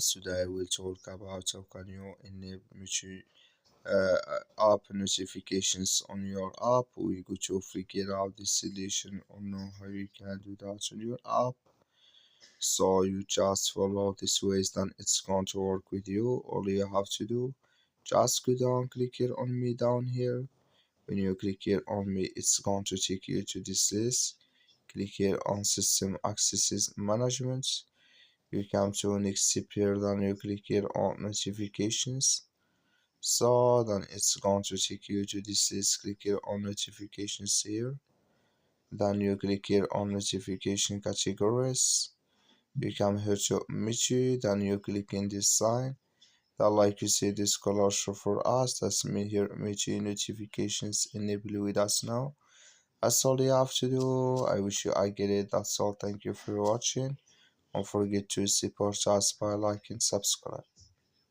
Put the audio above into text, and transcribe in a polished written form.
Today we'll talk about how can you enable app notifications on your app. We go to figure out the solution or know how you can do that on your app. So you just follow this ways, then it's going to work with you. All you have to do, just go down, click here on me down here. When you click here on me, it's going to take you to this list. Click here on system accesses management. You come to next step here, then you click here on notifications. So then it's going to take you to this list. Click here on notifications here. Then you click here on notification categories. You come here to Meitu, then you click in this sign. Then like you see this color show for us. That's me here Meitu notifications enable with us now. That's all you have to do. I wish you I get it. That's all. Thank you for watching. Don't forget to support us by like and subscribe.